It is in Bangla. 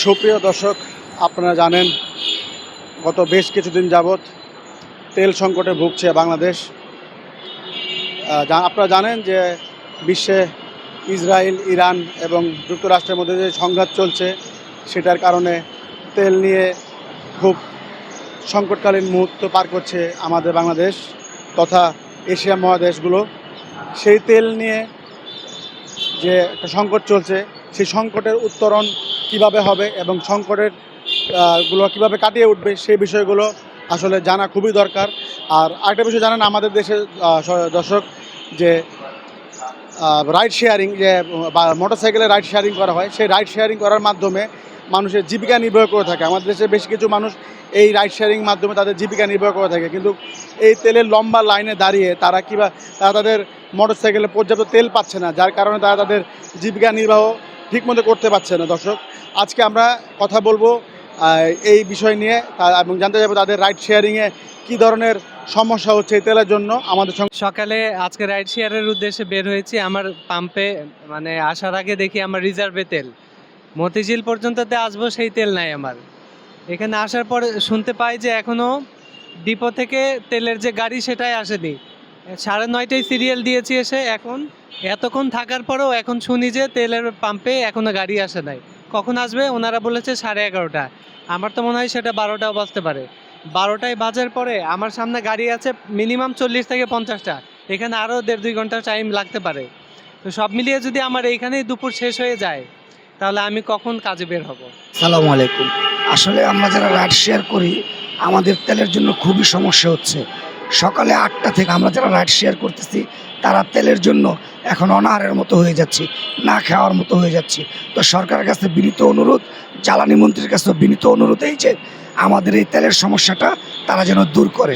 সুপ্রিয় দর্শক, আপনারা জানেন গত বেশ কিছুদিন যাবৎ তেল সংকটে ভুগছে বাংলাদেশ। আপনারা জানেন যে বিশ্বে ইসরায়েল, ইরান এবং যুক্তরাষ্ট্রের মধ্যে যে সংঘাত চলছে, সেটার কারণে তেল নিয়ে খুব সংকটকালীন মুহূর্ত পার করছে আমাদের বাংলাদেশ তথা এশিয়া মহাদেশগুলো। সেই তেল নিয়ে যে একটা সংকট চলছে, সেই সংকটের উত্তরণ কিভাবে হবে এবং সংকটের গুলো কীভাবে কাটিয়ে উঠবে, সেই বিষয়গুলো আসলে জানা খুবই দরকার। আর আরেকটা বিষয় জানেন, আমাদের দেশে দর্শক, যে রাইড শেয়ারিং, যে মোটরসাইকেলে রাইড শেয়ারিং করা হয়, সেই রাইড শেয়ারিং করার মাধ্যমে মানুষের জীবিকা নির্বাহ করে থাকে। আমাদের দেশে বেশ কিছু মানুষ এই রাইড শেয়ারিং মাধ্যমে তাদের জীবিকা নির্বাহ করে থাকে, কিন্তু এই তেলের লম্বা লাইনে দাঁড়িয়ে তারা তাদের মোটরসাইকেলে পর্যাপ্ত তেল পাচ্ছে না, যার কারণে তারা তাদের জীবিকা নির্বাহ ঠিকমতো করতে পারছে না। দর্শক, আজকে আমরা কথা বলবো এই বিষয় নিয়ে এবং জানতে যাবো তাদের রাইড শেয়ারিংয়ে কী ধরনের সমস্যা হচ্ছে এই তেলের জন্য। আমাদের সকালে আজকে রাইড শেয়ারের উদ্দেশ্যে বের হয়েছি। আমার পাম্পে আসার আগে দেখি আমার রিজার্ভে তেল, মতিঝিল পর্যন্ততে আসবো সেই তেল নাই আমার। এখানে আসার পর শুনতে পাই যে এখনও ডিপো থেকে তেলের যে গাড়ি সেটাই আসেনি। 9:30টায় সিরিয়াল দিয়েছি এসে, এখন এতক্ষণ থাকার পরেও এখন শুনি যে তেলের পাম্পে এখনও গাড়ি আসে নাই। কখন আসবে ওনারা বলেছে 11:30। আমার তো মনে হয় সেটা 12টাও বাজতে পারে। 12টায় বাজার পরে আমার সামনে গাড়ি আছে মিনিমাম 40 থেকে 50টা, এখানে আরও 1.5-2 ঘন্টা টাইম লাগতে পারে। তো সব মিলিয়ে যদি আমার এইখানেই দুপুর শেষ হয়ে যায়, তাহলে আমি কখন কাজে বের হব? সালামু আলাইকুম। আসলে আমরা যারা রাইড শেয়ার করি, আমাদের তেলের জন্য খুবই সমস্যা হচ্ছে। সকালে 8টা থেকে আমরা যারা রাইড শেয়ার করতেছি, তারা তেলের জন্য এখন অনাহারের মতো হয়ে যাচ্ছি, না খাওয়ার মতো হয়ে যাচ্ছি। তো সরকারের কাছে বিনীত অনুরোধ, জ্বালানি মন্ত্রীর কাছে বিনীত অনুরোধ এই যে আমাদের এই তেলের সমস্যাটা তারা যেন দূর করে।